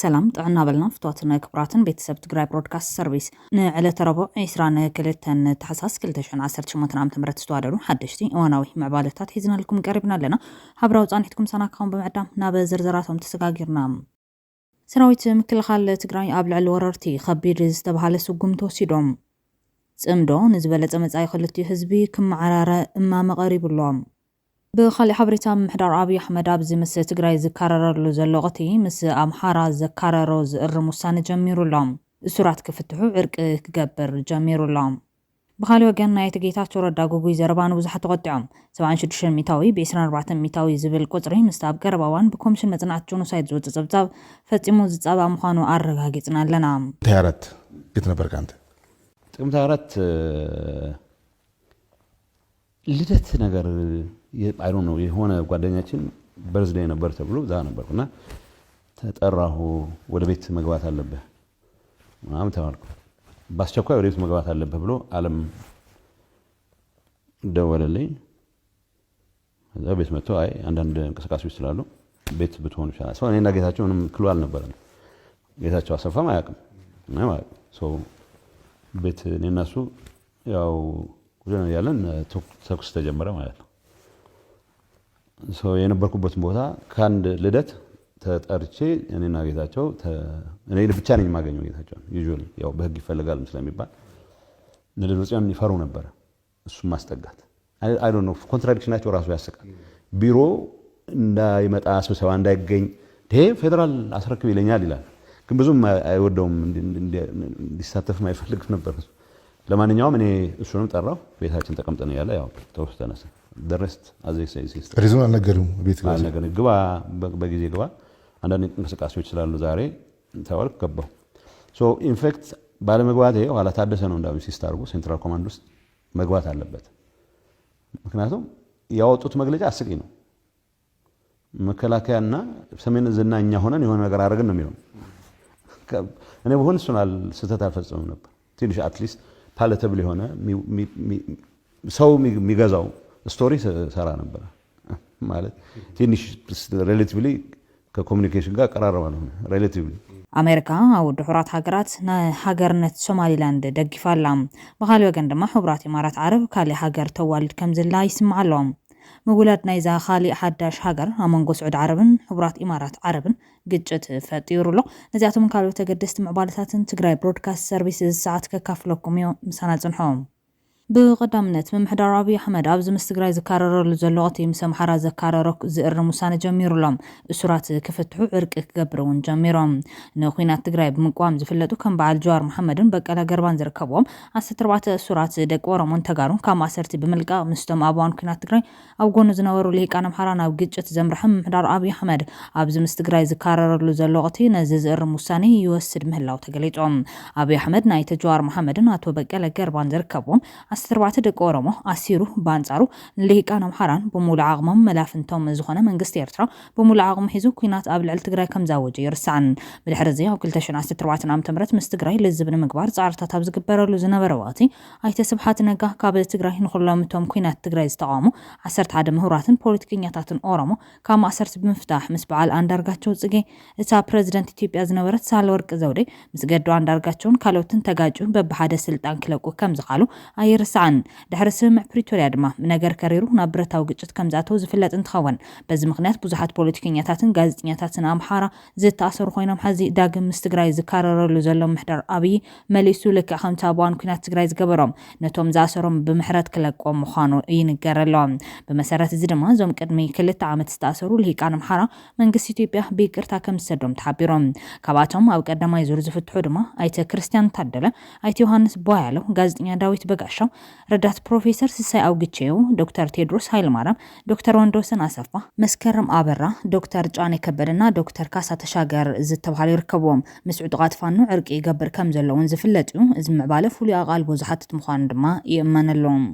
ሰላም ጥዕና በልና ፍትዋትና ክብራትን ቤተሰብ ትግራይ ብሮድካስት ሰርቪስ ንዕለተ ረቡዕ 22 ታህሳስ 2018 ዓ.ም ዝተዋደዱ ሓደሽቲ እዋናዊ ምዕባለታት ሒዝናልኩም ቀሪብና ኣለና ሓብራዊ ጻኒትኩም ሰናካውን ብምዕዳም ናብ ዝርዝራቶም ተሰጋጊርና ሰራዊት ምክልኻል ትግራይ ኣብ ልዕሊ ወረርቲ ከቢድ ዝተባሃለ ስጉም ተወሲዶም ጽምዶ ንዝበለጸ መጻኢ ክልቲኡ ህዝቢ ክመዓራረ እማመ ቀሪብሎም بخالي حبريتا محدار أبي أحمد أبزي مس تجري ذكرر له زلقتي مس أمحارة ذكرر الرموسان جمير اللام سرعة كفتحو عرق كجبر جمير اللام بخالي وجنا يتجيتات شورا داغوغي زربان وزحت قطعم سواء شدشن ميتاوي بيسنا 4 ميتاوي زبل قطري مستاب قربوان بكمشن مزنعت جنوسايد زوت زبزاب فتيمو زصابا مخانو ارغاغيصنا لنا تيارت بيتنا بركانت تيارت ልደት ነገር አይ ዶንት ኖ የሆነ ጓደኛችን በርዝዴይ ነበር ተብሎ ዛ ነበርና ተጠራሁ ወደ ቤት መግባት አለበት ምናምን ተባልኩ ባስቸኳይ ወደ ቤት መግባት አለበት ብሎ ዓለም ደወለልኝ እዛ ቤት መጥቶ አይ አንዳንድ እንቅስቃሴዎች ስላሉ ቤት ብትሆኑ ይችላል ሰው እኔና ጌታቸው ምንም ክሉ አልነበረም ጌታቸው አሰፋም አያውቅም ማለት ሶ ቤት እኔና እሱ ያው ወደና ያለን ተኩስ ተጀመረ ማለት ነው ሶ የነበርኩበት ቦታ ካንድ ልደት ተጠርቼ እኔና ጌታቸው እኔ ብቻ ነኝ ማገኘው ጌታቸው ዩዥዋሊ ያው በህግ ይፈልጋል ስለሚባል ለልደቱን ይፈሩ ነበር እሱ ማስጠጋት አይ ዶንት ኖ ኮንትራዲክሽናቸው ራሱ ያስቃል ቢሮ እንዳይመጣ ስብሰባ እንዳይገኝ ፌደራል አስረክብ ይለኛል ይላል ግን ብዙም አይወደውም እንዲሳተፍ ማይፈልግ ነበር ለማንኛውም እኔ እሱንም ጠራው ቤታችን ተቀምጠን ያለ ያው ተወስተነሰ ደረስት አዘይ ሳይሲስት ሪዝን አልነገሩም ቤት ግባ በጊዜ ግባ አንዳንድ እንቅስቃሴዎች ስላሉ ዛሬ ተወልክ ገባው ሶ ኢንፌክት ባለመግባቴ ኋላ ታደሰ ነው እንዳው ሲስታርጉ ሴንትራል ኮማንድ ውስጥ መግባት አለበት ምክንያቱም ያወጡት መግለጫ አስቂ ነው መከላከያና ሰሜን ዝናኛ ሆነን የሆነ ነገር አድርገን ነው የሚለው እኔ በሆነ ሱናል ስተት አልፈጽም ነበር ትንሽ አትሊስት palatable ሆነ ሰው የሚገዛው ስቶሪ ሰራ ነበር ማለት ትንሽ ሪሌቲቭሊ ከኮሙኒኬሽን ጋር ቀራረባ ነው ሪሌቲቭሊ አሜሪካ አውድ ሁራት ሀገራት ሀገርነት ሶማሊላንድ ደግፋላም በኻሊ ወገን ድማ ህብራት ኢማራት አረብ ካሊ ሀገር ተዋልድ ከምዝላ ይስማዓሎም مولاد نايزا خالي حداش هاجر أمانغو سعود عربن حبرات إمارات عربن قجت فتيرو له نزعتو من كالو تقدست معبالتاتن تقراي برودكاست سيرفيسز ساعات ككافلوكم يو مسانات زنحوم بقدامنت من محدار أبي أحمد أبز مستقراي زكارر لزلوغتي مسام حرا زكاررك زئر مسانة جميرو لهم السرات كفتحو عرق كقبرون جميرهم نوخينات تقراي بمقوام زفلتو كان بعد جوار محمدن بقالا قربان زركبوهم أستربعت السرات دقورا منتقارون كام أسرتي بملقا مستم أبوان كينات تقراي أو قونو زنورو ليك أنا محرانا وقجت زمرحم محدار أبي أحمد أبز مستقراي زكارر لزلوغتي نزي زئر مساني يوسد مهلاو تقليتهم أبي أحمد نايت جوار محمدن أتو بقالا قربان زركبوهم استربعت دقورمو أسيرو بانصارو ليقان أمحران بمول عغمم ملافنتهم زخونه منقست يرترا بمول عغم حيزو كينات قبل على تقراي كم زاوجي يرسعن بالحرزي وكل تشن استربعت عام تمرت مستقراي لزبن مقبار صارت تابز قبرلو زنبرواتي اي تسبحات نقاه قبل تقراي نخلامتهم كينات تقراي استقامو عسرت عدم مهوراتن بوليتيكينياتاتن اورمو كما عسرت بمفتاح مسبعال اندارغاچو ጽጌ እታ ፕሬዝዳንት ኢትዮጵያ ዝነበረት ሳልወርቅ ዘውዴ ምስገዱ አንዳርጋቸውን ካልኦትን ተጋጩ በበሓደ ስልጣን ክለቁ ከም ዝኻሉ አይርሳን ድሕሪ ስምዕ ፕሪቶሪያ ድማ ነገር ከሪሩ ናብ ብረታዊ ግጭት ከም ዛተው ዝፍለጥ እንትኸውን በዚ ምክንያት ብዙሓት ፖለቲከኛታትን ጋዜጠኛታትን ኣምሓራ ዝተኣሰሩ ኮይኖም ሕዚ ዳግም ምስ ትግራይ ዝካረረሉ ዘሎ ምሕደር ኣብይ መሊሱ ልክዕ ከምቲ ኣባን ኩናት ትግራይ ዝገበሮም ነቶም ዝኣሰሮም ብምሕረት ክለቆም ምዃኑ ይንገረሎም ብመሰረት እዚ ድማ ዞም ቅድሚ 2 ዓመት ዝተኣሰሩ ልሂቃን ኣምሓራ መንግስቲ ኢትዮጵያ ብይቅርታ ከም ዝሰዶም ተሓቢሮም ካብኣቶም ኣብ ቀዳማይ ዙር ዝፍትሑ ድማ ኣይተ ክርስቲያን ታደለ ኣይተ ዮሃንስ ቦያሎ ጋዜጠኛ ዳዊት በጋሻው ረዳት ፕሮፌሰር ሲሳይ አውግቼው ዶክተር ቴድሮስ ኃይለማርያም ዶክተር ወንዶሰን አሰፋ መስከረም አበራ ዶክተር ጫኔ ከበደና ዶክተር ካሳ ተሻገር ዝተባሃሉ ይርከብዎም ምስዑ ጥቃት ፋኖ ዕርቂ ይገብር ከም ዘለውን ዝፍለጥ እዩ እዚ ምዕባለ ፍሉይ ኣቃልቦ ዝሓትት ምዃኑ ድማ ይእመነሎም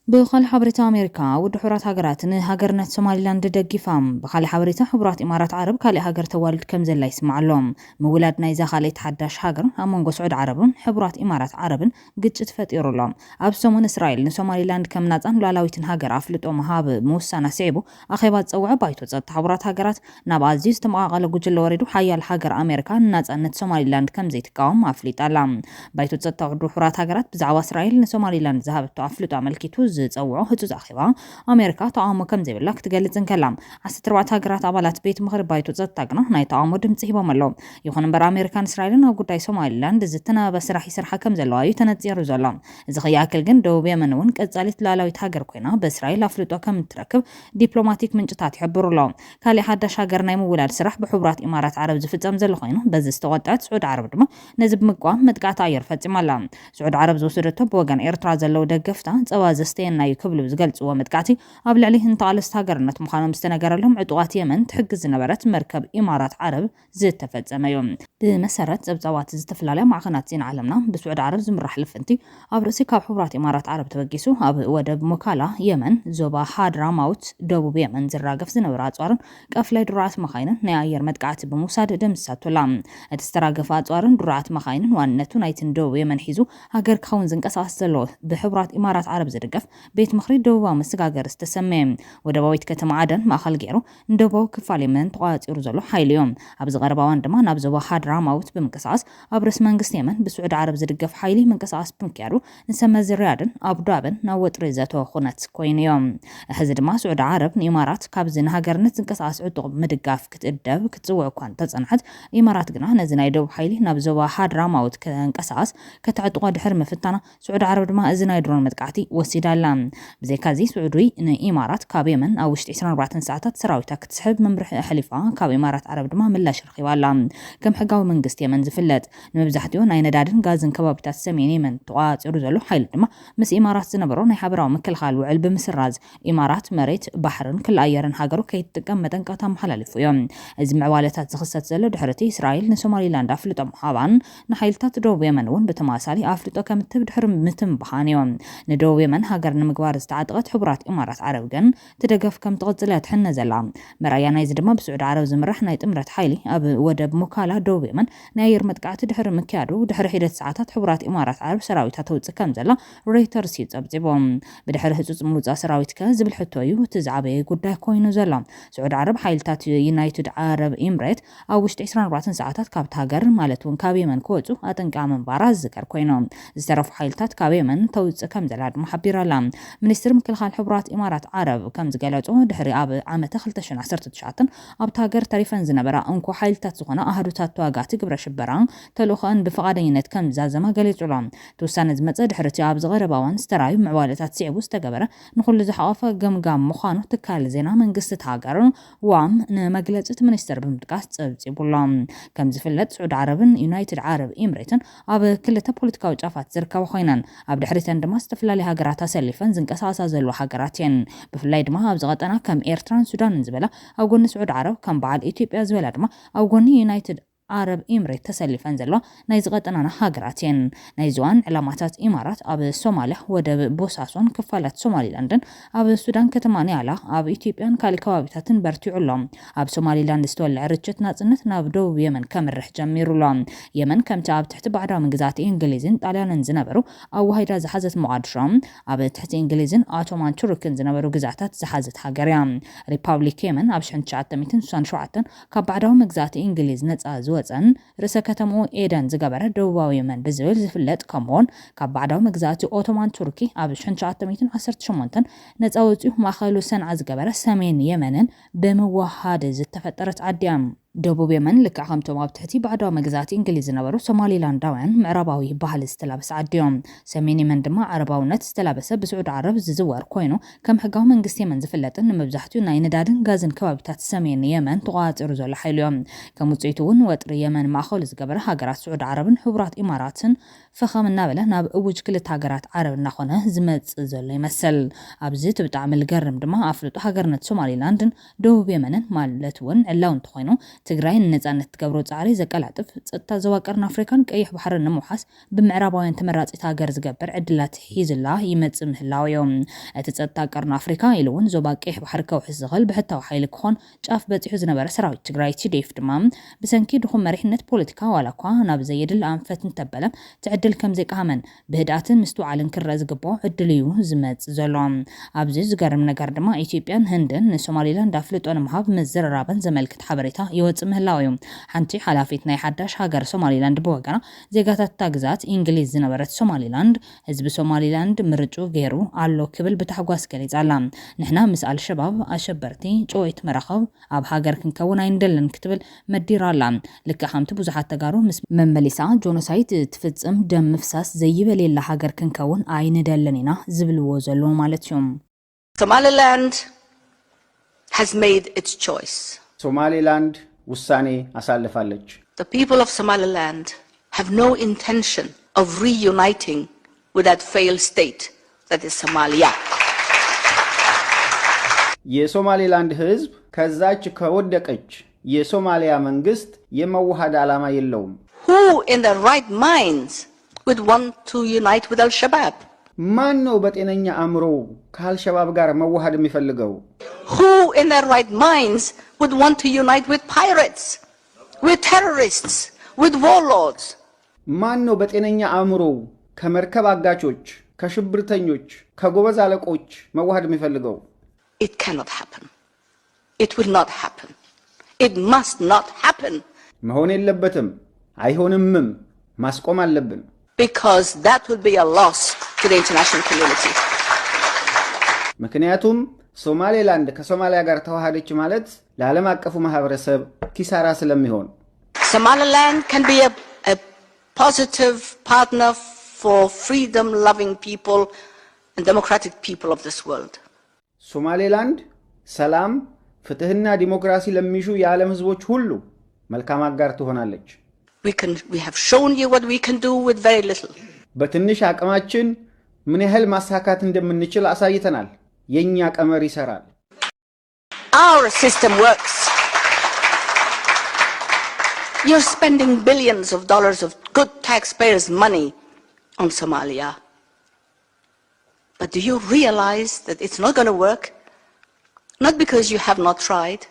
بخال حبرت أمريكا ودحورات هاجرات هاجرنت سوماليلاند دقيفام بخال حبرت حبرات إمارات عرب كالي هاجر توالد كم زل يسمع لهم مولاد نيزا خالي تحداش هاجر أمون سعود عرب حبرات إمارات عرب قد تفتيروا لهم أبسمون إسرائيل نسوماليلاند كم ناتان ولالاويتن هاجر أفلت مهاب موسى نسيبو أخيبات سوع بايتو زاد حبرات هاجرات نبعزيز تماغل جوجل وردو حيال هاجر أمريكا ناتان سوماليلاند كم زيت قام أفلت ألام بايتو زاد دحورات هاجرات بزعوا إسرائيل نسوماليلاند ذهبت أفلت عملكيتو زوعو هتوز أخيبا أمريكا تعامو كم زي بلاك تقلت كلام عست ربعت هاجرات عبالات بيت مغرب بايتو زتاقنا ناي تعامو دمتسيبا ملو يخون بر أمريكان إسرائيل ناو قداي سوماليلاند زتنا بس راح يسرحا كم زلو أيو تنتزيرو زلام إذا خياكل جن دوبيا منون كزالت لالاوي تهاجر كوينا بإسرائيل أفلتو كم تركب دبلوماتيك من جتات يحبرو لهم كالي حداش هاجر نايمو ولاد سرح بحبرات إمارات عرب زفتزام زلو خينا بز استوادعت سعود عرب دما نزب مقوام مدقات عير فتزم الله سعود عرب زوسدتو بوغان إيرترا زلو دقفتا زوازستين نايو كبلو زقلت ومدقاتي قبل عليه انطالست هاجرنت مخانم استنقر لهم عطوات يمن تحجز نبرت مركب إمارات عرب زيت تفزم يوم بمسارات زبزوات زتفلالة مع خناتين عالمنا بسعود عرب زمرح لفنتي أبرسي كاب حبرات إمارات عرب توقيسو أب ودب مكالا يمن زوبا حادرا موت دوبو يمن زراقف زنورات وارن كافلاي درات مخاينن ناير مدقات بموساد دمساتو لام اتستراقفات وارن درات مخاينن وانتو نايتن دوبو يمن حيزو هاجر كخون زنقصاص زلو بحبرات إمارات عرب زرقف بيت مخري دوبا مسقاقر استسميم ودباويت كتم عدن ما خل جيرو ندباو كفالي من طقات يرزلو حيليوم أبز غرباوان دما نابزو حادرا موت بمقصاص أبرس منقس يمن بسعود عرب زرقف حيلي منقصاص بمكيارو نسمى زريادن أبدابن ناوت ريزاتو خونت كوين يوم هزد ما سعود عرب إمارات كابزن هاجرنت انقصاص عطو مدقاف كتقدب كتزوع كوان تزنحت إمارات قنا نزنا يدو حيلي نابزو حادرا موت كانقصاص كتعطو دحر مفتانا سعود عرب دما ازنا يدرون مدقعتي وسيدالام بزي كازي سعودي إن إمارات كاب يمن أو 24 ساعات سراويتا كتسحب من برح حليفة كاب إمارات عرب دما من لا شرخي ولا كم حقاو من قست يمن زفلت نمبزحتيو ناي ندادن غازن كبابتا سميني من طقات يرزلو حيل دما مس إمارات زنبرو ناي حبراو مكل خال وعلب مسراز إمارات مريت بحرن كل أيرن هاجرو كيتقام مدنقاتا محلالفو يوم إز معوالتات زخصت زلو دحرتي إسرائيل نسوماليلاند أفلتو محابان نحيلتات دوب يمن ون بتماسالي أفلتو كمتب دحر متم بحانيوم ندوب يمن هاجر نمقوار استعادقت حبرات إمارات عرب جن تدقف كم تغزلات حنا زلام مرايا نايز دما بسعود عرب زمرح نايت امرت حيلي أب ودب مكالا دوب يمن ناير مدقعت دحر مكادو دحر حيدة ساعات حبرات إمارات عرب سراويتها توتس كم زلا ريترز يتزبزبهم بدحر هزوز موزا سراويت زبل حتويو تزعبي قدا كوينو زلا سعود عرب حيلتات يونايتد عرب إمريت أو 24 ساعات كابت هاجر مالتون كابي من كوتو أتنقع من باراز ذكر كوينو زترف حيلتات كابي من توتس كم زلا محبير لام منستر مكل خال حبرات إمارات عرب كم زقالاتو دحري أب عام تخلتشن عسرت تشعتن أب تاجر تاريفن زنبرا أنكو حيلتات زغنا أهدوتات تواقعتي قبر شبران تلوخان بفقادينت كم زازما قالت علام توساند متصد حرتي أب زغرباوان سترايو معوالتات سيعبو استقبرا نخل زحافة قم مخانو تكال زينا من قصة هاجر وام نمجلت منستر بمدقات تبولام كم زفلت سعود عربن يونايتد عرب إمريتن أب كلتا بوليتيكا وجافات زركا وخينان أب دحريتن دما استفلالي هاجراتا سلفن زنقصاصا زلو هاجراتين بفلاي دما أب زغطنا كم إيرتران سودان زبلا أو قلن سعود عرب كم بعد إثيوبيا زبلا دما أو قلن يونايتد عرب إمريت تسلفن زلوا نايزغطنا هاجراتين نايزوان علامات إمارات أب الصوماليا ودب بوساسون كفالات صومالي لندن أب السودان كتماني على أب إثيوبيان كالكوابتاتن برتيعو لهم أب صومالي لاند ستول عرجت ناتنت نابدو يمن كم الرح جميرو لهم يمن كم تعب تحت بعضها من جزات إنجليزين طاليان زنبرو أو هيدا زحزت معادشام أب تحت إنجليزين أوتومان تركن زنبرو جزاتات زحزت هاجريان ريبابليك يمن أب شحن شعتميتن سان شعتن كبعضها من جزات إنجليز نتأزو وزن رسا كتمو إيدان زقابرة دوباو يمن بزول زفلت كمون كبعدو مجزاتي أوتومان تركي أبش حنشاتميتن عسرت شمونتن نتأوتيو ماخلو سنع زقابرة سامين يمنن بموحاد زتفترت عديام دبوب يمن لك عامتهم أبتحتي بعدها مجزات إنجليز نبرو سومالي لاندوان معرباوي بحال استلابس عديهم سميني من دما عرباونت استلابس بسعود عرب زوار كوينو كم حقاو من قستي من زفلتن مبزحتو ناين دادن غازن كوابتات سميني يمن تغات إرزو لحيليوم كموتسيتون وطر يمن معخول زقبر هاقرات سعود عربن حبرات إماراتن فخام النابلة ناب أوج كل هاقرات عرب ناخونه زمت زول يمثل أبزيت بتعمل قرم دما أفلتو هاقرنت سومالي لاندن دبوب يمن مالتون علاون تخوينو ትግራይ ነጻነት ትገብሮ ጻዕሪ ዘቀላጥፍ ጸጥታ ዘዋቀርን አፍሪካን ቀይሕ ባሕርን ንምውሓስ ብምዕራባውያን ተመራጺት ሃገር ዝገብር ዕድላት ሒዝላ ይመጽእ ምህላውዮም እቲ ጸጥታ ቀርን አፍሪካ ኢሉውን ዞባ ቀይሕ ባሕሪ ከውሕዝ ዝኽእል ብሕታዊ ሓይሊ ክኾን ጫፍ በጺሑ ዝነበረ ሰራዊት ትግራይ TDF ድማ ብሰንኪ ድኹም መሪሕነት ፖለቲካ ዋላ እኳ ናብ ዘየድል ኣንፈት እንተበለ ትዕድል ከም ዘይቃመን ብህድኣትን ምስትውዓልን ክረአ ዝግብኦ ዕድል እዩ ዝመጽእ ዘሎ ኣብዚ ዝገርም ነገር ድማ ኢትዮጵያን ህንድን ንሶማሊላንድ ኣፍልጦ ንምሃብ ምዝርራብን ዘመልክት ሓበሬታ ይወጽእ ምህላው እዩ ሓንቲ ሓላፊት ናይ ሓዳሽ ሃገር ሶማሊላንድ ብወገና ዜጋታት ግዛት እንግሊዝ ዝነበረት ሶማሊላንድ ህዝቢ ሶማሊላንድ ምርጩ ገይሩ ኣሎ ክብል ብታሕጓስ ገሊጻላ ንሕና ምስ አልሸባብ ኣሸበርቲ ጮይት መራኸብ ኣብ ሃገር ክንከውን ኣይንደልን ክትብል መዲራላ ልክ ሓምቲ ብዙሓት ተጋሩ ምስ መመሊሳ ጆኖሳይድ ትፍጽም ደም ምፍሳስ ዘይበሌላ ሃገር ክንከውን ኣይንደልን ኢና ዝብልዎ ዘሎ ማለት እዩ Somaliland has made its choice. ሶማሊላንድ ውሳኔ አሳልፋለች The people of Somaliland have no intention of reuniting with that failed state that is Somalia. የሶማሊላንድ ህዝብ ከዛች ከወደቀች የሶማሊያ መንግስት የመዋሃድ ዓላማ የለውም Who in their right minds would want to unite with Al-Shabaab? ማን ነው በጤነኛ አእምሮ ከአልሸባብ ጋር መዋሃድ የሚፈልገው Who in their right minds would want to unite with pirates, with terrorists, with warlords? ማን ነው በጤነኛ አእምሮ ከመርከብ አጋቾች ከሽብርተኞች ከጎበዝ አለቆች መዋሃድ የሚፈልገው It cannot happen. It will not happen. It must not happen. መሆን የለበትም አይሆንምም ማስቆም አለብን Because that would be a loss to the international community. ምክንያቱም ሶማሊላንድ ከሶማሊያ ጋር ተዋሃደች ማለት ለዓለም አቀፉ ማህበረሰብ ኪሳራ ስለሚሆን Somaliland can be a positive partner for freedom-loving people and democratic people of this world. ሶማሊላንድ ሰላም ፍትህና ዲሞክራሲ ለሚሹ የዓለም ህዝቦች ሁሉ መልካም አጋር ትሆናለች We have shown you what we can do with very little. በትንሽ አቅማችን ምን ያህል ማሳካት እንደምንችል አሳይተናል የኛ ቀመር ይሰራል Our system works. You're spending billions of dollars of good taxpayers' money on Somalia. But do you realize that it's not going to work? Not because you have not tried,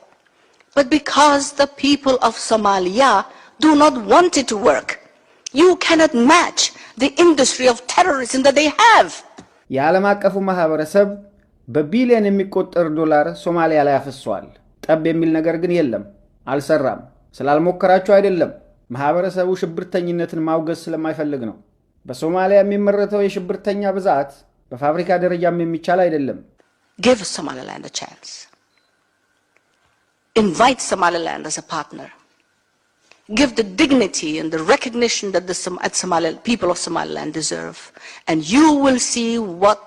but because the people of Somalia do not want it to work. You cannot match the industry of terrorism that they have. የዓለም አቀፉ ማህበረሰብ በቢሊዮን የሚቆጠር ዶላር ሶማሊያ ላይ አፍሷል ጠብ የሚል ነገር ግን የለም አልሰራም ስላልሞከራችሁ አይደለም ማህበረሰቡ ሽብርተኝነትን ማውገዝ ስለማይፈልግ ነው በሶማሊያ የሚመረተው የሽብርተኛ ብዛት በፋብሪካ ደረጃም የሚቻል አይደለም Give Somaliland a chance. Invite Somaliland as a partner. Give the dignity and the recognition that the people of Somaliland deserve. And you will see what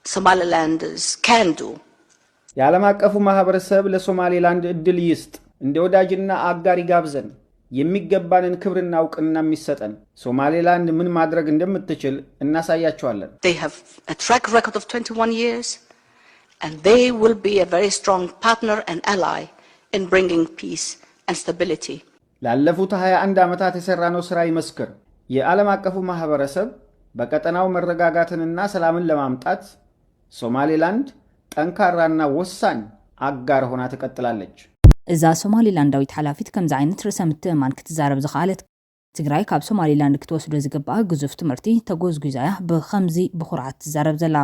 Somalilanders can do. የዓለም አቀፉ ማህበረሰብ ለሶማሊላንድ እድል ይስጥ እንደ ወዳጅና አጋሪ ጋብዘን የሚገባንን ክብርና ዕውቅና የሚሰጠን ሶማሊላንድ ምን ማድረግ እንደምትችል እናሳያቸዋለን They have a track record of 21 years and they will be a very strong partner and ally in bringing peace and stability. ላለፉት 21 ዓመታት የሰራነው ስራ ይመስክር የዓለም አቀፉ ማህበረሰብ በቀጠናው መረጋጋትንና ሰላምን ለማምጣት ሶማሊላንድ ጠንካራና ወሳኝ አጋር ሆና ትቀጥላለች እዛ ሶማሊላንዳዊት ሓላፊት ከምዚ ዓይነት ርእሰ ምትእማን ክትዛረብ ዝኽኣለት ትግራይ ካብ ሶማሊላንድ ክትወስዶ ዝግባእ ግዙፍ ትምህርቲ ተጎዝጉዛያ ብኸምዚ ብኹርዓት ትዛረብ ዘላ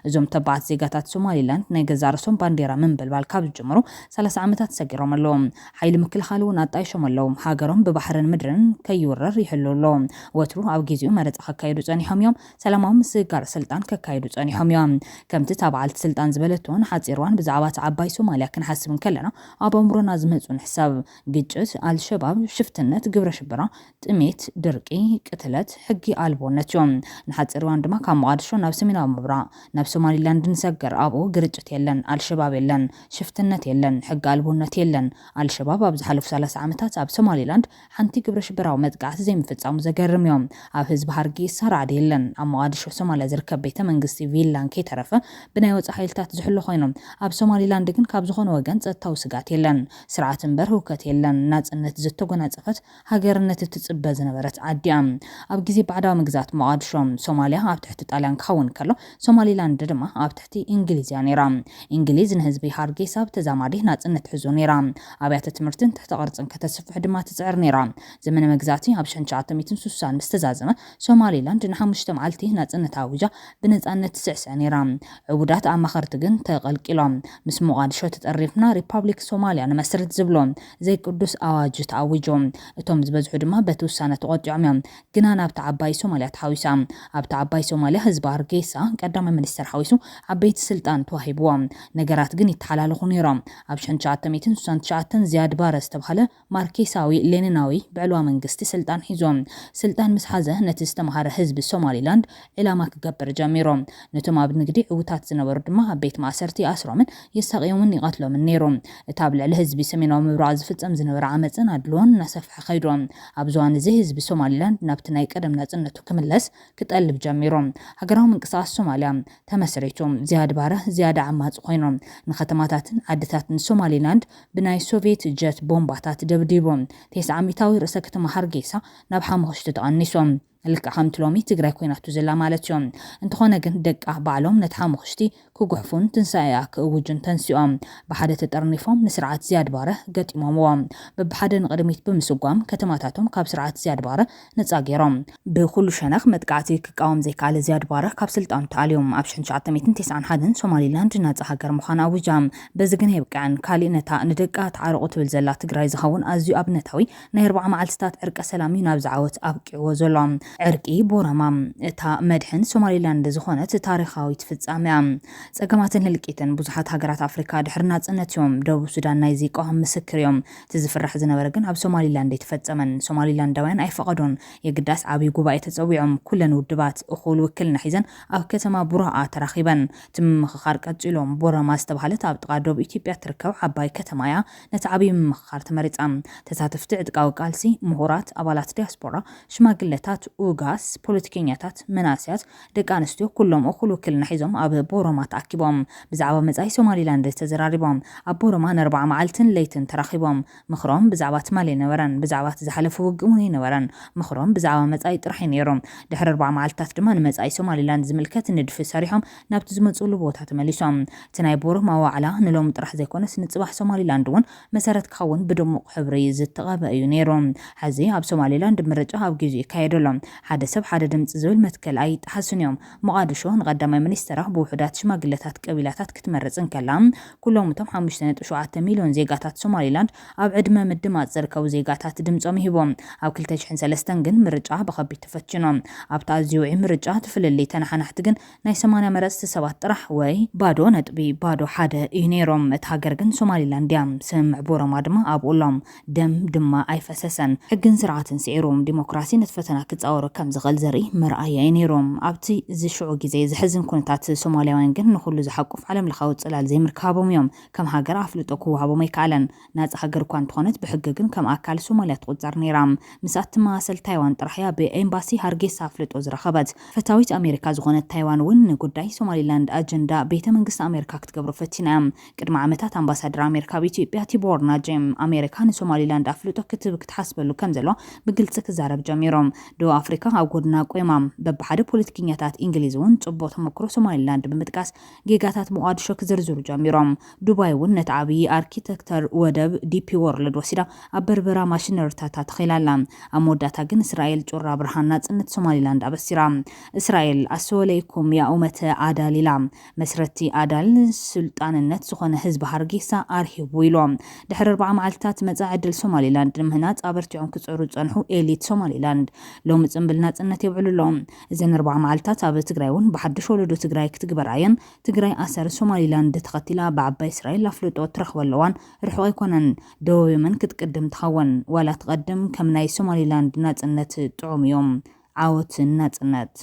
እዞም ተባዓት ዜጋታት ሶማሊላንድ ናይ ገዛ ርእሶም ባንዴራ ምንብልባል ካብ ዝጀመሩ 30 ዓመታት ሰጊሮም ኣለዎም ሓይሊ ምክልኻል እውን ኣጣይሾም ኣለዎም ሃገሮም ብባሕርን ምድርን ከይውረር ይሕሉ ኣለዎም ወትሩ ኣብ ግዚኡ መረፃ ከካይዱ ፀኒሖም እዮም ሰላማዊ ምስጋር ስልጣን ከካይዱ ፀኒሖም እዮም ከምቲ ታባዓልቲ ስልጣን ዝበለትዎን ሓፂርዋን ብዛዕባ ዓባይ ሶማልያ ክንሓስብ ከለና ኣብ ኣእምሮና ዝመፁን ሕሳብ ግጭት ኣልሸባብ ሽፍትነት ግብረ ሽበራ ጥሜት ሕሜት ድርቂ ቅትለት ሕጊ ኣልቦነት እዮም ንሓፂር እዋን ድማ ካብ መቃድሾ ናብ ሰሜናዊ ምብራቅ ናብ ሶማሊላንድ ንሰገር ኣብኡ ግርጭት የለን አልሸባብ የለን ሽፍትነት የለን ሕጊ ኣልቦነት የለን አልሸባብ ኣብ ዝሓለፉ 30 ዓመታት ኣብ ሶማሊላንድ ሓንቲ ግብረ ሽበራዊ መጥቃዕቲ ዘይምፍጻሙ ዘገርም እዮም ኣብ ህዝቢ ሃርጌሳ ራዕዲ የለን ኣብ መቃድሾ ሶማልያ ዝርከብ ቤተ መንግስቲ ቪላን ከይተረፈ ብናይ ወፃኢ ሓይልታት ዝሕሉ ኮይኖም ኣብ ሶማሊላንድ ግን ካብ ዝኾነ ወገን ጸጥታዊ ስጋት የለን ስርዓት እምበር ህውከት የለን ናጽነት ዝተጎናጸፈት ሃገርነት እትጽበ ዝነበረት ዓዲ ኣብ ግዜ ባዕዳዊ ምግዛት መቃድሾ ሶማልያ ኣብ ትሕቲ ጣልያን ክኸውን ከሎ ሶማሊላንድ ድማ ኣብ ትሕቲ እንግሊዝ ነይራ እንግሊዝ ንህዝቢ ሃርጌሳ ብተዛማዲ ናጽነት ሒዙ ነይራ ኣብያተ ትምህርትን ትሕቲ ቅርጽን ከተስፍሕ ድማ ትጽዕር ነይራ ዘመነ መግዛቲ ኣብ 1960 ምስተዛዘመ ሶማሊላንድ ንሓሙሽተ መዓልቲ ናጽነት ኣውጃ ብነጻነት ትስዕስዕ ነይራ ዕቡዳት ኣማኸርቲ ግን ተቐልቂሎም ምስ መቃድሾ ተጠሪፍና ሪፓብሊክ ሶማልያ ንመስረት ዝብሎ ዘይቅዱስ ኣዋጅ ተኣዊጆም እቶም ዝበዝሑ ድማ በቲ ውሳነ ተቆጢዖም እዮም ግና ናብቲ ዓባይ ሶማልያ ተሓዊሳ ኣብቲ ዓባይ ሶማልያ ህዝቢ ሃርጌሳ ቀዳማይ ሚኒስተር ሓዊሱ ዓበይቲ ስልጣን ተዋሂብዎም ነገራት ግን ይተሓላለኹ ነይሮም ኣብ 1969 ዝያድ ባረ ዝተባሃለ ማርኬሳዊ ሌኒናዊ ብዕልዋ መንግስቲ ስልጣን ሒዞም ስልጣን ምስ ሓዘ ነቲ ዝተማሃረ ህዝቢ ሶማሊላንድ ዕላማ ክገብር ጀሚሮም ነቶም ኣብ ንግዲ ዕውታት ዝነበሩ ድማ ኣብ ቤት ማእሰርቲ ኣስሮምን የሳቂዮምን ይቀትሎምን ነይሮም እታ ኣብ ልዕሊ ህዝቢ ሰሜናዊ ምብራቅ ዝፍጸም ዝነበረ ዓመፅን ኣድልዎን እናሰፍሐ ኸይዶም ኣብ ዝዋን እዚ ህዝቢ ሶማሊላንድ ናብቲ ናይ ቀደም ናጽነቱ ክምለስ ክጠልብ ጀሚሮም ሃገራዊ ምንቅስቃስ ሶማልያ ተመስሪቶም ዝያድ ባረ ዝያዳ ዓማጽ ኮይኖም ንከተማታትን ዓድታትን ሶማሊላንድ ብናይ ሶቪየት ጀት ቦምባታት ደብዲቦም 90 ሚታዊ ርእሰ ከተማ ሃርጌሳ ናብ 5 ተቐኒሶም ልክ ከምቲ ሎሚ ትግራይ ኮይናቱ ዘላ ማለት እዮም እንተኾነ ግን ደቃ ባዕሎም ነቲ ሓሙኽሽቲ ክጉሕፉን ትንሳኤያ ክእውጁን ተንሲኦም ብሓደ ተጠርኒፎም ንስርዓት ዝያድ ባረ ገጢሞምዎም በብሓደ ንቅድሚት ብምስጓም ከተማታቶም ካብ ስርዓት ዝያድ ባረ ነፃ ገይሮም ብኩሉ ሸነኽ መጥቃዕቲ ክቃወም ዘይከኣለ ዝያድ ባረ ካብ ስልጣኑ ተኣልዮም ኣብ 1991 ሶማሊላንድ ነፃ ሃገር ምዃና ኣውጃ በዚ ግን የብቅዕን ካሊእ ነታ ንደቃ ተዓርቑ ትብል ዘላ ትግራይ ዝኸውን ኣዝዩ ኣብነታዊ ናይ 40 መዓልትታት ዕርቀ ሰላም ናብ ዝዓወት ኣብቂዕዎ ዘሎ ዕርቂ ቦረማም እታ መድሕን ሶማሊላንድ ዝኾነት ታሪኻዊት ፍጻሜያ ጸገማትን ህልቂትን ብዙሓት ሃገራት ኣፍሪካ ድሕሪ ናጽነት እዮም ደቡብ ሱዳን ናይ ዚቆም ምስክር እዮም ትዝፍራሕ ዝነበረ ግን ኣብ ሶማሊላንድ የተፈጸመን ሶማሊላንዳውያን ኣይፈቐዶን የግዳስ ዓብይ ጉባኤ ተጸዊዖም ኩለን ውድባት እኹል ውክልና ሒዘን ኣብ ከተማ ቡራኣ ተራኺበን ምምኽኻር ቀጺሎም ቦረማ ዝተባሃለት ኣብ ጥቓ ደቡብ ኢትዮጵያ ትርከብ ዓባይ ከተማያ ነቲ ዓብይ ምምኽኻር ተመሪጻ ተሳተፍቲ ዕጥቃዊ ቃልሲ ምሁራት ኣባላት ዲያስፖራ ሽማግለታት ኡጋስ ፖለቲከኛታት መናስያት ደቂ ኣንስትዮ ኩሎም እኹል ውክልና ሒዞም ኣብ ቦረማ ተኣኪቦም ብዛዕባ መጻኢ ሶማሊላንድ ተዘራሪቦም ኣብ ቦረማ ን40 መዓልትን ለይትን ተራኺቦም ምኽሮም ብዛዕባ ትማሊ ነበረን ብዛዕባ ዝሓለፈ ውግእ እውን ነበረን ምኽሮም ብዛዕባ መጻኢ ጥራሕ ነይሮም ድሕሪ 40 መዓልታት ድማ ንመጻኢ ሶማሊላንድ ዝምልከት ንድፊ ሰሪሖም ናብቲ ዝመጽሉ ቦታ ተመሊሶም እቲ ናይ ቦረማ ዋዕላ ንሎም ጥራሕ ዘይኮነስ ንጽባሕ ሶማሊላንድ እውን መሰረት ክኸውን ብድሙቕ ሕብሪ ዝተቐበ እዩ ነይሮም ሕዚ ኣብ ሶማሊላንድ ምርጫ ኣብ ግዜ ይካየደሎም ሓደ ሰብ ሓደ ድምጽ ዝብል መትከል ኣይተሓስን እዮም መቃድሾ ንቀዳማይ ሚኒስተር ብውሕዳት ሽማግለታት ቀቢላታት ክትመርጽን ከላ ኩሎም እቶም 5.7 ሚሊዮን ዜጋታት ሶማሊላንድ ኣብ ዕድመ ምድማጽ ዝርከቡ ዜጋታት ድምጾም ይሂቦም ኣብ 2003 ግን ምርጫ ብኸቢድ ተፈቺኖም ኣብታ ኣዝዩ ምርጫ ትፍልሊ ተናሓናሕቲ ግን ናይ 80 መረጽቲ ሰባት ጥራሕ ወይ ባዶ ነጥቢ ባዶ ሓደ እዩ ነይሮም እቲ ሃገር ግን ሶማሊላንድ እያ ስምዕ ቦረማ ድማ ኣብኡሎም ደም ድማ ኣይፈሰሰን ሕግን ስርዓትን ስዒሮም ዲሞክራሲ ነትፈተና ክጻወሩ ከም ዝኽእል ዘርኢ መርኣያ ነይሮም ኣብቲ ዝሽዑ ግዜ ዝሕዝን ኩነታት ሶማልያውያን ግን ንኹሉ ዝሓቁፍ ዓለም ለኻዊ ጽላል ዘይምርካቦም እዮም ከም ሃገር ኣፍልጦ ክወሃቦም ኣይከኣለን ናጽ ሃገር እኳ እንትኾነት ብሕጊ ግን ከም ኣካል ሶማልያ ትቁጸር ነይራ ምስ ኣትማሰል ታይዋን ጥራሕያ ብኤምባሲ ሃርጌሳ ኣፍልጦ ዝረኸበት ፈታዊት ኣሜሪካ ዝኾነት ታይዋን እውን ንጉዳይ ሶማሊላንድ ኣጀንዳ ቤተ መንግስቲ ኣሜሪካ ክትገብሮ ፈቲና ቅድሚ ዓመታት ኣምባሳደር ኣሜሪካ ብኢትዮጵያ ቲቦር ናጄም ኣሜሪካ ንሶማሊላንድ ኣፍልጦ ክትሓስበሉ ከም ዘሎ ብግልጽ ክዛረብ ጀሚሮም ደቡብ ኣፍሪካ ኣብ ጎድና ቆይማም በብሓደ ፖለቲከኛታት እንግሊዝ እውን ጽቡቕ ተመክሮ ሶማሊላንድ ብምጥቃስ ጌጋታት መቃድሾ ክዝርዝሩ ጀሚሮም ዱባይ እውን ነቲ ዓብዪ ኣርኪቴክቸር ወደብ ዲፒ ወርልድ ወሲዳ ኣብ በርበራ ማሽነሪታት ተኺላላ ኣብ መወዳእታ ግን እስራኤል ጩራ ብርሃን ናጽነት ሶማሊላንድ ኣበሲራ እስራኤል ኣሰወለይኩም ያ ኡመተ ኣዳል ኢላ መስረቲ ኣዳል ስልጣንነት ዝኾነ ህዝቢ ሃርጌሳ ኣርሂቡ ኢሎም ድሕሪ 40 መዓልትታት መጻኢ ዕድል ሶማሊላንድ ንምህናጽ ኣበርቲዖም ክጽዕሩ ጸንሑ ኤሊት ሶማሊላንድ ሎሚ ጽምብል ናጽነት ይብዕሉሎም እዘን 4 መዓልታት ኣብ ትግራይ እውን ብሓድሽ ወለዶ ትግራይ ክትግበራየን ትግራይ ኣሰር ሶማሊላንድ ተኸቲላ ብዓባይ እስራኤል ኣፍልጦ ትረኽበለዋን ርሑቕ ኣይኮነን ደቡብ የመን ክትቅድም ትኸውን ዋላ ትቐድም ከም ናይ ሶማሊላንድ ናጽነት ጥዑም እዮም ዓወት ናጽነት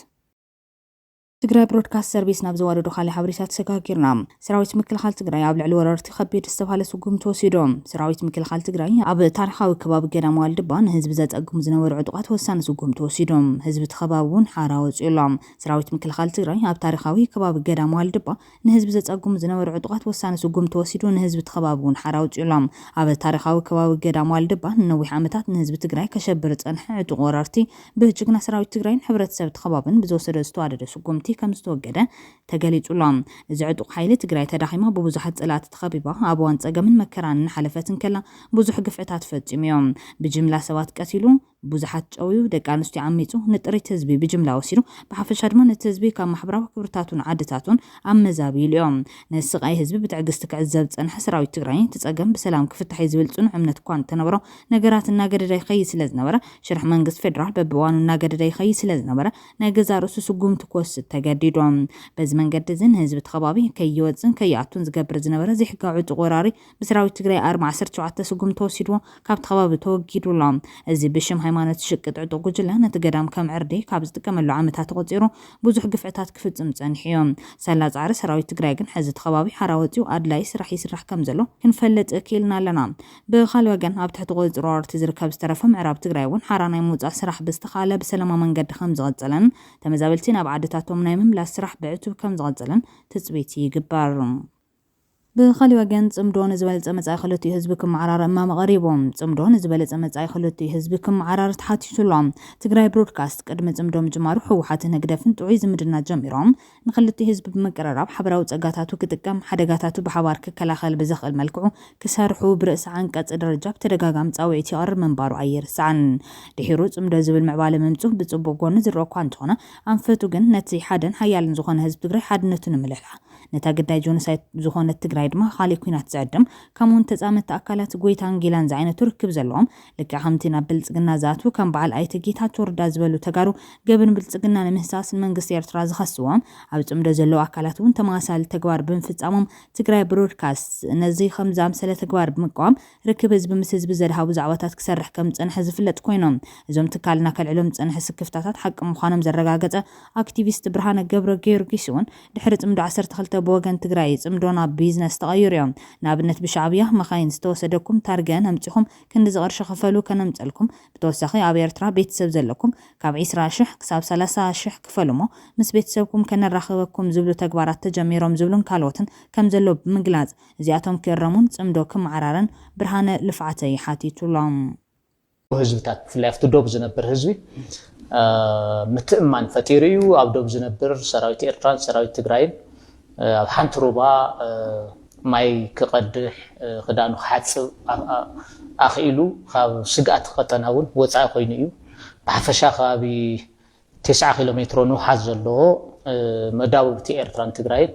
ትግራይ ብሮድካስት ሰርቪስ ናብ ዘዋደዶ ካሊእ ሓበሬታት ተሰጋጊርና ሰራዊት ምክልኻል ትግራይ ኣብ ልዕሊ ወረርቲ ከቢድ ዝተባሃለ ስጉም ተወሲዶም ሰራዊት ምክልኻል ትግራይ ኣብ ታሪኻዊ ከባቢ ገዳም ዋልድባ ንህዝቢ ዘጸግሙ ዝነበሩ ዕጡቓት ወሳኒ ስጉም ተወሲዶም ህዝቢ ተኸባቢ እውን ሓራ ወፂሎም ሰራዊት ምክልኻል ትግራይ ኣብ ታሪኻዊ ከባቢ ገዳም ዋልድባ ንህዝቢ ዘጸግሙ ዝነበሩ ዕጡቓት ወሳኒ ስጉም ተወሲዱ ንህዝቢ ተኸባቢ እውን ሓራ ወፂሎም ኣብ ታሪኻዊ ከባቢ ገዳም ዋልድባ ንነዊሕ ዓመታት ንህዝቢ ትግራይ ከሸብር ጸንሐ ዕጡቕ ወረርቲ ብጅግና ሰራዊት ትግራይን ሕብረተሰብ ተኸባብን ብዝወሰደ ዝተዋደደ ስጉምቲ ከም ዝተወገደ ተገሊጹሎም እዚ ዕጡቕ ሓይሊ ትግራይ ተዳኺማ ብብዙሓት ጸላት ተኸቢባ ኣብ እዋን ጸገምን መከራንን ሓለፈትን ከላ ብዙሕ ግፍዕታት ፈጺሞም ብጅምላ ሰባት ቀቲሉ ብዙሓት ጨውዩ ደቂ ኣንስትዮ ዓሚጹ ንጥሪት ህዝቢ ብጅምላ ወሲዱ ብሓፈሻ ድማ ነቲ ህዝቢ ካብ ማሕበራዊ ክብርታቱን ዓድታቱን ኣመዛቢሉ እዮም ንስቃይ ህዝቢ ብትዕግስቲ ክዕዘብ ጸንሐ ሰራዊት ትግራይ ትጸገም ብሰላም ክፍታሕ ዝብል ጽኑዕ እምነት እኳ እንተነበሮ ነገራት እናገደደ ይኸይድ ስለ ዝነበረ ሽርሕ መንግስቲ ፌደራል በብእዋኑ እናገደደ ይኸይድ ስለ ዝነበረ ናይ ገዛ ርእሱ ስጉምቲ ክወስድ ተገዲዶም በዚ መንገዲ እዚ ንህዝቢ ተኸባቢ ከይወፅን ከይኣቱን ዝገብር ዝነበረ ዘይሕጋዊ ዕጡቕ ወራሪ ብሰራዊት ትግራይ 17 ስጉም ተወሲድዎ ካብቲ ከባቢ ተወጊዱሎም እዚ ብሽም ሃይማኖት ሽቅጥ ዕጡቕ ጉጅለ ነቲ ገዳም ከም ዕርዲ ካብ ዝጥቀመሉ ዓመታት ተቆፂሩ ብዙሕ ግፍዕታት ክፍጽም ጸኒሕዮም ሰላ ጻዕሪ ሰራዊት ትግራይ ግን ሕዚ ተኸባቢ ሓራ ወፂኡ ኣድላይ ስራሕ ይስራሕ ከም ዘሎ ክንፈልጥ ክኢልና ኣለና ብኻልእ ወገን ኣብ ትሕቲ ቁፅሪ ወረርቲ ዝርከብ ዝተረፈ ምዕራብ ትግራይ እውን ሓራ ናይ ምውፃእ ስራሕ ብዝተኻለ ብሰላማዊ መንገዲ ከም ዝቐጸለን ተመዛበልቲ ናብ ዓድታቶም ናይ ምምላስ ስራሕ ብዕቱብ ከም ዝቐጸለን ትጽቢት ይግበር ብኻልእ ወገን ጽምዶ ንዝበለጸ መጻኢ ክልቲኡ ህዝቢ ክመዓራር እማም ቀሪቦም ጽምዶ ንዝበለጸ መጻኢ ክልቲኡ ህዝቢ ክመዓራር ተሓቲቱሎም ትግራይ ብሮድካስት ቅድሚ ጽምዶ ምጅማሩ ሕወሓትን ህግደፍን ጥዑይ ዝምድና ጀሚሮም ንክልቲኡ ህዝቢ ብምቅርራብ ሓበራዊ ጸጋታቱ ክጥቀም ሓደጋታቱ ብሓባር ክከላኸል ብዝኽእል መልክዑ ክሰርሑ ብርእሲ አንቀጽ ደረጃ ብተደጋጋሚ ጻውዒት ይቐርብ ምንባሩ ኣይርሳዕን ድሒሩ ጽምዶ ዝብል ምዕባለ ምምጹ ብጽቡቕ ጎኒ ዝረአ እኳ እንተኾነ ኣንፈቱ ግን ነቲ ሓደን ሓያልን ዝኾነ ህዝቢ ትግራይ ሓድነቱ ንምልዕላዕ ነታ ግዳይ ጆኖሳይድ ዝኾነ ትግራይ ድማ ካሊእ ኩናት ዝዕድም ከምኡውን ተጻመድቲ ኣካላት ጎይታን ጊላን ዝዓይነቱ ርክብ ዘለዎም ልክዕ ከምቲ ናብ ብልጽግና ዝኣትዉ ከም በዓል ኣይተ ጌታቸው ረዳ ዝበሉ ተጋሩ ገብን ብልጽግና ንምሕሳስ መንግስቲ ኤርትራ ዝኸስዎም ኣብ ጽምዶ ዘለዉ ኣካላት እውን ተመሳሳሊ ተግባር ብምፍጻሞም ትግራይ ብሮድካስት ነዚ ከም ዝኣምሰለ ተግባር ብምቃወም ርክብ ህዝቢ ምስ ህዝቢ ዘድሃቡ ዛዕባታት ክሰርሕ ከም ዝጸንሐ ዝፍለጥ ኮይኖም እዞም ትካልና ከልዕሎም ዝጸንሐ ስክፍታታት ሓቂ ምዃኖም ዘረጋገጸ ኣክቲቪስት ብርሃነ ገብረ ጊዮርጊስ እውን ድሕሪ ጽምዶ 12 ብወገን ትግራይ ጽምዶና ቢዝነስ ተቐይሩ እዮም ንኣብነት ብሻዕብያ መኻይን ዝተወሰደኩም ታርገን ኣምፂኹም ክንዲ ዝቕርሺ ክፈሉ ከነምፀልኩም ብተወሳኺ ኣብ ኤርትራ ቤተሰብ ዘለኩም ካብ 20,000 ክሳብ 30,000 ክፈሉሞ ምስ ቤተሰብኩም ከነራኽበኩም ዝብሉ ተግባራት ተጀሚሮም ዝብሉን ካልኦትን ከም ዘሎ ብምግላጽ እዚኣቶም ክረሙን ጽምዶ ክመዓራረን ብርሃነ ልፍዓተይ ሓቲቱሎም ህዝብታት ብፍላይ ኣብቲ ዶብ ዝነብር ህዝቢ ምትእማን ፈጢሩ እዩ ኣብ ዶብ ዝነብር ሰራዊት ኤርትራን ሰራዊት ትግራይን ኣብ ሓንቲ ሩባ ማይ ክቐድሕ ክዳኑ ክሓፅብ ኣኽኢሉ ካብ ስግኣት ቀጠና እውን ወፃኢ ኮይኑ እዩ ብሓፈሻ ከባቢ 9 ኪሎ ሜትሮ ንውሓት ዘለዎ መዳውብቲ ኤርትራን ትግራይን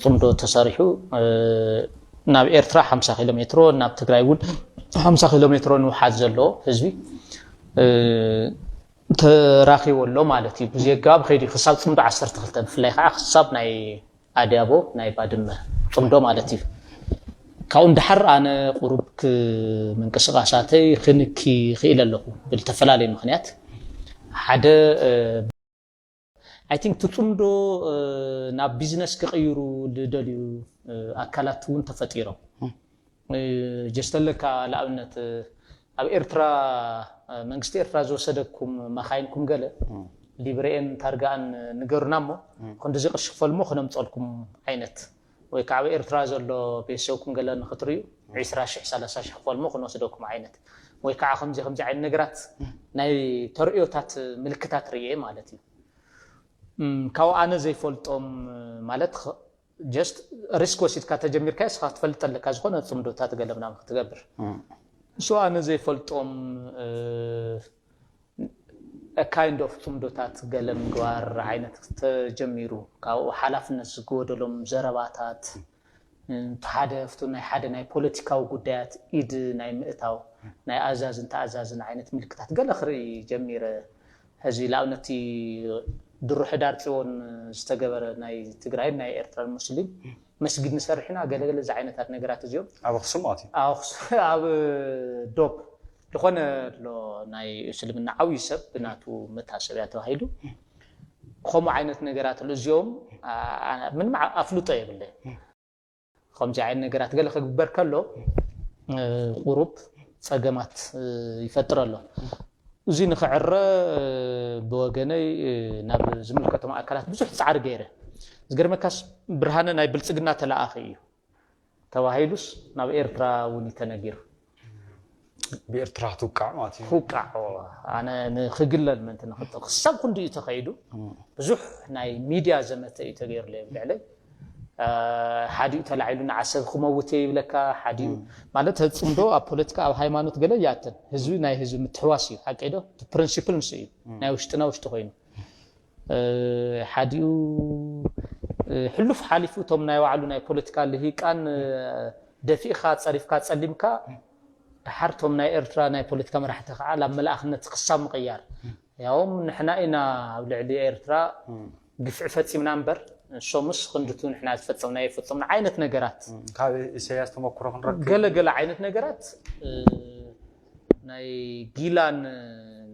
ጽምዶ ተሰሪሑ ናብ ኤርትራ 50 ኪሎ ሜትሮ ናብ ትግራይ እውን 50 ኪሎ ሜትሮ ንውሓት ዘለዎ ህዝቢ ተራኺበሎ ማለት እዩ ብዘጋብ ኸይዲ ክሳብ ጽምዶ 12 ብፍላይ ከዓ ክሳብ ናይ ኣድያቦ ናይ ባድመ ጽምዶ ማለት እዩ ካብኡ እንድሕር ኣነ ቁሩብ ምንቅስቓሳተይ ክንኪ ክኢለ ኣለኹ ብዝተፈላለየ ምክንያት ሓደ አይ ቲንክ ትጽምዶ ናብ ቢዝነስ ክቕይሩ ዝደልዩ ኣካላት እውን ተፈጢሮም ጀስተለካ ለኣብነት ኣብ ኤርትራ መንግስቲ ኤርትራ ዝወሰደኩም መኻይንኩም ገለ ሊብሬን ታርጋን ንገሩናሞ ክንዲ ዝቕርሺ ክፈልሞ ክነምፀልኩም ዓይነት ወይ ከዓ ኣብ ኤርትራ ዘሎ ቤተሰብኩም ገለ ንኽትርዩ 20,000 30,000 ክፈልሞ ክንወስደኩም ዓይነት ወይ ከዓ ከምዚ ዓይነት ነገራት ናይ ተርእዮታት ምልክታት ርኤ ማለት እዩ ካብ ኣነ ዘይፈልጦም ማለት ጀስት ሪስክ ወሲድካ ተጀሚርካ ስኻ ትፈልጥ ኣለካ ዝኾነ ጽምዶታት ገለ ምናምን ክትገብር so أنا زي فلتوم a kind of صمدوتات قلم جوار عينة تجميرو كأو حلف الناس جودلهم زرباتات تحدثوا ناي حدا ناي politica وجودات إيد ناي مئتاو ناي أزاز أنت أزاز عينة ملكتات قال آخر جميرة هذه لأونتي درو حدار تون استجبر ناي تجرين ناي إرتر المسلم مسجد نسرحنا قال زعينات نجارات اليوم أو خصوماتي أو دوب لخونا لو ناي سلمنا عوي سب بناتو متحسبياته هيدو خم عينات نجارات اليوم من مع أفلوطة يبله خم جاين نجارات قال لك بركله غروب صجمات يفتر له زين خعر بوجني ناب زمل كتم أكلات بزح سعر غيره زغير مكاس برهانه ناي بلصغنا تلاخي تواهيدوس ناب إيرترا وني تنغير بإرتراح توقع ماتي توقع انا نخجلل من تنخط خصاب كندي تخيدو بزح ناي ميديا زمته يتغير لي بلعلي حادي تلعيلنا عسب خموتي بلكا حادي مالت تصندو ابوليتيكا او هايمانوت غله ياتن حزبي ناي حزب متحواسي حقيدو برينسيبل مسي ناي وشتنا وشت خوينو حاديو حلف حالفو توم ناي وعلو ناي بوليتيكا اللي كان دفيخا صريفكا تصلمكا حرتهم ناي إرترا ناي بوليتيكا مرحتها على ملاخنة قصة مغيار يوم نحنا إنا ولعلي إرترا قفع فتي من أنبر شومس خندتون إحنا فتونا يفتونا عينة نجارات هذا سياسة تمكره نركز قال عينة نجارات ناي جيلان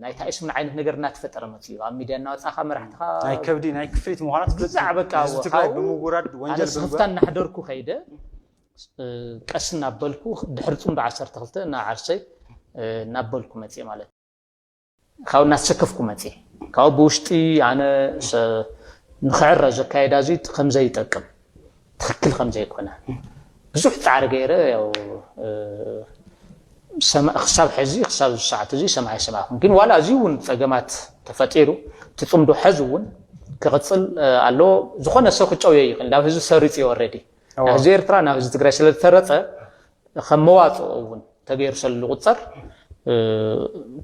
ناي تعيش من عينة نجارات فترة متيو عم ميديا الناس آخر مرحتها ناي كبدي ناي كفيت مهارات زعبك أو بمجرد أنا سختان نحضركو خيدة قسنا بالكو دحرتون بعشر تغلطة نا عرسي نابلكو متي مالت خاو ناس شكفكو متي خاو بوشتي أنا نخعر زكايدا زيت خمسة يتقم تخكل خمسة يكونه بزح تعار غيره أو سما خصاب حزي خصاب الساعة زي سمع ممكن ولا زيون فجمات تفتيرو تطمدو حزون كغتصل على زخنا سوق تشوي يقل لا هزو سريتي already زير ترانا هزو تقرأ شلت ثرثة خموات أون تغير شل القطر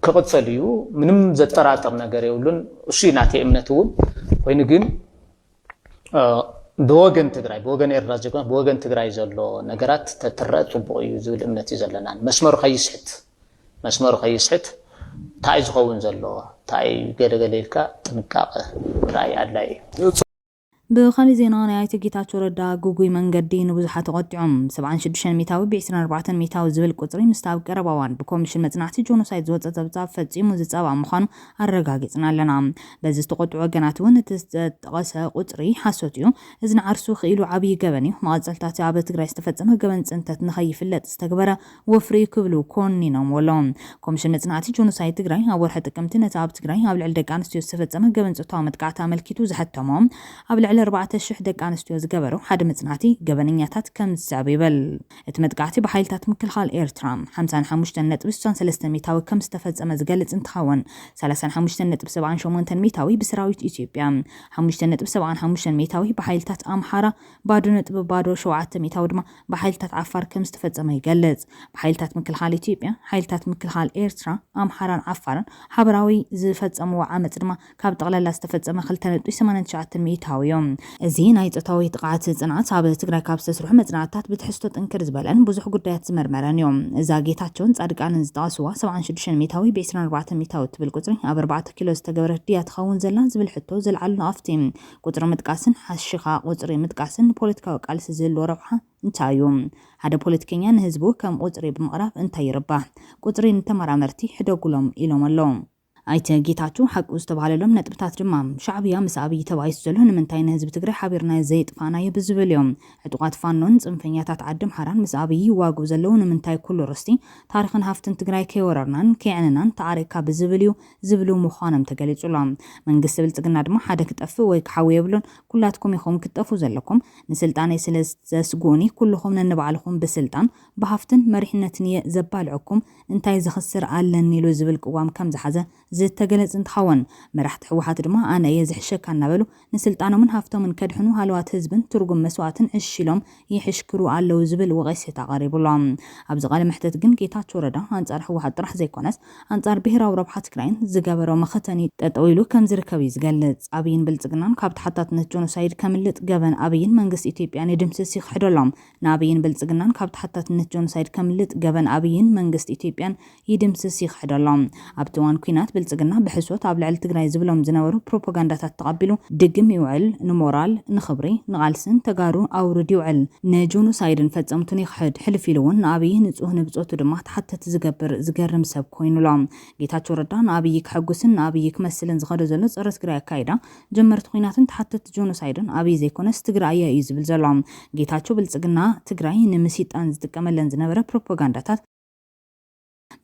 كغتصليو منم زتراتر نجاري ولون وشيناتي إمنتون وينجين بوجن تجري بوجن الرجال بوجن تجري زلوا نجارات تترأت وبقي زول إمنتي زلنا مسمار خيسحت تايز خوون زلوا تاي جرجليلكا تنكابه رأي على بخالي زينا نهاية جيتاتو ردا جوجوي منقدي نبزحة تقطعهم 76 ميتاوي ب24 ميتاوي زبل قطري مستاو قربوان بكوميشن متنعتي جونوسايد زوت تبصاب فصيمو زصابا مخانو አረጋግጽና ለና በዚህ ተቆጥዖ ገናቱን ተስተቀሰ ቁጥሪ ሓሶትዩ እዝን ዓርሱ ኺሉ ዓብይ ገበኒ ማዕጸልታት ኣብ ትግራይ ዝተፈጸመ ገበን ጽንተት ንኸይፍለጥ ዝተግበረ ወፍሪ ክብሉ ኮኒኖም ወሎም ኮሚሽን መጽናዕቲ ጆኖሳይድ ትግራይ ኣብ ወርሒ ጥቅምቲ ነታ ኣብ ትግራይ ኣብ ልዕሊ ደቂ ኣንስትዮ ዝተፈጸመ ገበን ጽንታዊ መጥቃዕቲ ኣመልኪቱ ዝሕተሞም ኣብ ልዕሊ 4,000 ደቂ ኣንስትዮ ዝገበሩ ሓደ መጽናዕቲ ገበነኛታት ከም ዝዕብይበል እቲ መጥቃዕቲ ብሓይልታት ምክልኻል ኤርትራ 55.3 ሚታዊ ከም ዝተፈጸመ ዝገልጽ እንትኸውን 35.78 ሚታዊ ብሰራዊት ኢትዮጵያ 5.75 ሚታዊ ብሓይልታት ኣምሓራ ባዶ 7 ሚታዊ ድማ ብሓይልታት ዓፋር ከም ዝተፈጸመ ይገልጽ ብሓይልታት ምክልኻል ኢትዮጵያ ሓይልታት ምክልኻል ኤርትራ ኣምሓራን ዓፋርን ሓበራዊ ዝፈጸምዎ ዓመጽ ድማ ካብ ጠቕላላ ዝተፈጸመ 2.89 ሚታዊ እዮም እዚ ናይ ጾታዊ ጥቃዓት ጽናት ኣብ ትግራይ ካብ ዝተሰርሑ መጽናዕታት ብትሕዝቶ ጥንክር ዝበለን ብዙሕ ጉዳያት ዝመርመረን እዮም እዛ ጌታቸውን ጻድቃንን ዝጠቕስዋ 76 ሚታዊ ብ24 ሚታዊ ትብል ቁጥሪ ኣብ 4 ኪሎ ዝተገበረ ድያ ትኸውን ዘላ ዝብል ሕቶ ዝለዓሉ ኣፍቲ ቁጥሪ ምጥቃስን ሓሽኻ ቁጥሪ ምጥቃስን ፖለቲካዊ ቃልሲ ዝህልዎ ረብሓ እንታይ እዩ ሓደ ፖለቲከኛ ንህዝቡ ከም ቁጥሪ ብምቕራብ እንታይ ይርባሕ ቁጥሪ ንተመራመርቲ ሕደጉሎም ኢሎም ኣለዉ አይተ ጌታቸው ሐቁ ዝተባለሎም ነጥብታት ድማ ሻዕብያ መሳብይ ተባይስ ዘሎ ንምንታይ ንህዝብ ትግራይ ሓቢርና ዘይጥፋና ይብዝብልዮም ዕጡቃት ፋኖን ጽንፈኛታት ዓድም ሓራን መሳብይ ዋጉ ዘለው ንምንታይ ኩሉ ርስቲ ታሪኽን ሃፍትን ትግራይ ከይወረርናን ከዕነናን ታሪካ ብዝብልዩ ዝብሉ ምዃኖም ተገሊጹሎም መንግስት ብልጽግና ድማ ሓደ ክጠፍ ወይ ክሓዊ ይብሉን ኩላትኩም ይኹም ክጠፉ ዘለኩም ንስልጣነይ ስለዘስጉኒ ኩልኩም ነንባዕልኩም ብስልጣን ብሃፍትን መሪሕነትን ዘባልዕኩም እንታይ ዝኽስር አለን ኢሉ ዝብል ቅዋም ከም ዝሓዘ ዝተገለጽ እንትኸውን መራሕቲ ሕወሓት ድማ ኣነ የዝሕሸካ እናበሉ ንስልጣኖምን ሃፍቶምን ከድሕኑ ሃልዋት ህዝብን ትርጉም መስዋዕትን ዕሽሎም ይሕሽክሩ ኣለው ዝብል ወቀሴታ ቀሪቡሎም ኣብዚ ቃለ መሕተት ግን ጌታቸው ረዳ አንጻር ሕወሓት ጥራሕ ዘይኮነስ አንጻር ብሔራዊ ረብሓ ትግራይን ዝገበሮ መኸተኒ ጠጠው ኢሉ ከም ዝርከብ ይዝገልጽ ኣብይን ብልጽግናን ካብ ተሓታትነት ጆኖሳይድ ከምልጥ ገበን ኣብይን መንግስት ኢትዮጵያን ይድምስስ ይኽሕደሎም ንኣብይን ብልጽግናን ካብ ተሓታትነት ጆኖሳይድ ከምልጥ ገበን ኣብይን መንግስት ኢትዮጵያን ይድምስስ ይኽሕደሎም ኣብቲ ዋን ኩናት ብልጽግና ብሕሶት ኣብ ልዕሊ ትግራይ ዝብሎም ዝነበሩ ፕሮፓጋንዳታት ተቐቢሉ ድግም ይውዕል ንሞራል ንኽብሪ ንቓልስን ተጋሩ ኣውርድ ይውዕል ንጆኖሳይድን ፈጸምቱን ይኽሕድ ሕልፍ ኢሉ እውን ንኣብይ ንጹህ ንብጾቱ ድማ ተሓተት ዝገብር ዝገርም ሰብ ኮይኑሎም ጌታቸው ረዳ ንኣብይ ክሕጉስን ንኣብይ ክመስልን ዝኸደ ዘሎ ጸረ ትግራይ ኣካይዳ ጀመርቲ ኩናትን ተሓተት ጆኖሳይድን ኣብይ ዘይኮነስ ትግራይ እዩ ዝብል ዘሎም ጌታቸው ብልጽግና ትግራይ ንምሲጣን ዝጥቀመለን ዝነበረ ፕሮፓጋንዳታት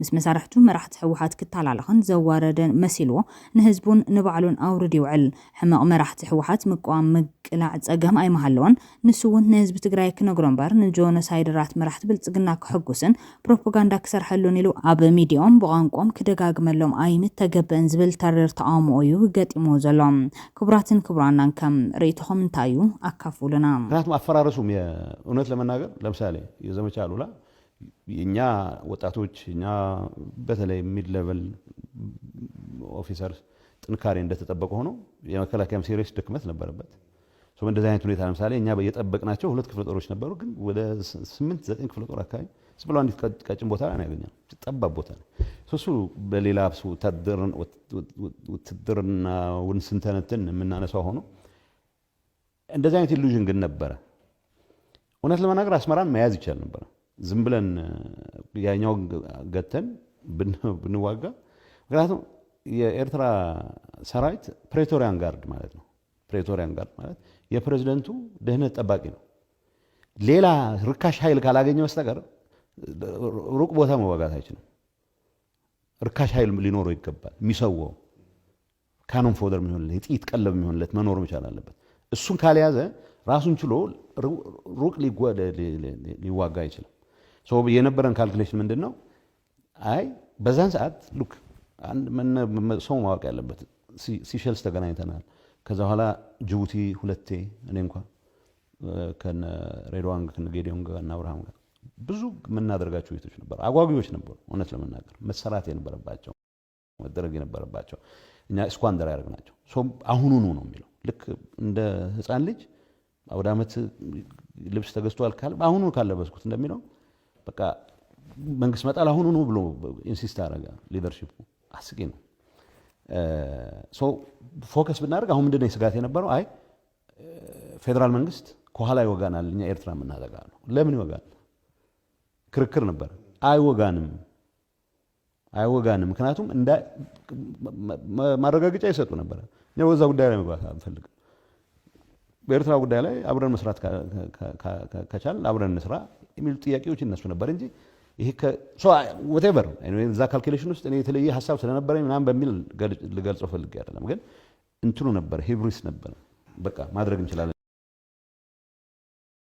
ምስ መሳርሕቱ መራሕቲ ሕወሓት ክተላለኽን ዘዋረደ መሲልዎ ንህዝቡን ንባዕሉን ኣውርድ ይውዕል ሕማቕ መራሕቲ ሕወሓት ምቋም ምቅላዕ ጸገም ኣይመሃለዎን ንሱ እውን ንህዝቢ ትግራይ ክነግሮ እምበር ንጆኖሳይደራት መራሕቲ ብልጽግና ክሕጉስን ፕሮፓጋንዳ ክሰርሐሉን ኢሉ ኣብ ሚድያኦም ብቋንቋም ክደጋግመሎም ኣይምተገብእን ዝብል ተርር ተቃውሞ እዩ ገጢሞ ዘሎም ክቡራትን ክቡራናን ከም ርእይቶኹም እንታይ እዩ ኣካፍሉና ምክንያቱም አፈራረሱም እውነት ለመናገር ለምሳሌ የዘመቻ አሉላ እኛ ወጣቶች እኛ በተለይ ሚድ ሌቨል ኦፊሰርስ ጥንካሬ እንደተጠበቀ ሆኖ የመከላከያም ሲሪየስ ድክመት ነበረበት ሶ እንደዚህ አይነት ሁኔታ ለምሳሌ እኛ በየጠበቅናቸው 2 ክፍለ ጦሮች ነበሩ ግን ወደ 8 9 ክፍለ ጦር አካባቢ ስብሎ አንዲት ቀጭን ቦታ ላይ ያገኛል ተጠባብ ቦታ ነው ሶሱ በሌላ ውትድርና ወንስንተነትን የምናነሳው ሆኖ እንደዚህ አይነት ኢሉዥን ግን ነበረ እውነት ለመናገር አስመራን መያዝ ይቻል ነበር ዝም ብለን ያኛው ገተን ብንዋጋ ምክንያቱም የኤርትራ ሰራዊት ፕሬቶሪያን ጋርድ ማለት ነው ፕሬቶሪያን ጋርድ ማለት የፕሬዝዳንቱ ደህንነት ጠባቂ ነው ሌላ ርካሽ ኃይል ካላገኘ በስተቀር ሩቅ ቦታ መዋጋት አይችልም ርካሽ ኃይል ሊኖረው ይገባል የሚሰዋው ካኖን ፎደር የሚሆንለት የጥይት ቀለብ የሚሆንለት መኖር መቻል አለበት እሱን ካልያዘ ራሱን ችሎ ሩቅ ሊዋጋ አይችልም ሶ የነበረን ካልኩሌሽን ምንድነው አይ በዛን ሰዓት ሉክ አንድ ሰው ማወቅ ያለበት ሲሸልስ ተገናኝተናል ከዛ በኋላ ጅቡቲ ሁለቴ እኔ እንኳን ከነ ሬድዋን ከነ ጌዲዮን ጋር እና አብርሃም ጋር ብዙ ምናደርጋቸው ይቶች ነበር አጓጊዎች ነበሩ እውነት ለመናገር መሰራት የነበረባቸው መደረግ የነበረባቸው እኛ ስኳንደር ያደርግናቸው ሶ አሁኑኑ ነው የሚለው ልክ እንደ ህፃን ልጅ አውደ ዓመት ልብስ ተገዝቷል ካለ አሁኑ ካለበስኩት እንደሚለው በቃ መንግስት መጣል አሁኑ ነው ብሎ ኢንሲስት አደረገ ሊደርሺፑ አስቂ ነው ሶ ፎከስ ብናደርግ አሁን ምንድነው ስጋት የነበረው አይ ፌደራል መንግስት ከኋላ ይወጋናል እኛ ኤርትራ ምናደርጋለሁ ለምን ይወጋል ክርክር ነበር አይወጋንም ምክንያቱም እንደ ማረጋገጫ ይሰጡ ነበር ነው ወዛ ጉዳይ ላይ መግባት አንፈልግም በኤርትራ ጉዳይ ላይ አብረን መስራት ከቻል አብረን እንስራ የሚሉ ጥያቄዎች እነሱ ነበር እንጂ ይሄ ሶ whatever እዛ ካልኩሌሽን ውስጥ እኔ የተለየ ሐሳብ ስለነበረኝ ምናምን በሚል ልገልጸው ፈልጌ አይደለም ግን እንትኑ ነበር ሂብሪስ ነበር በቃ ማድረግ እንችላለን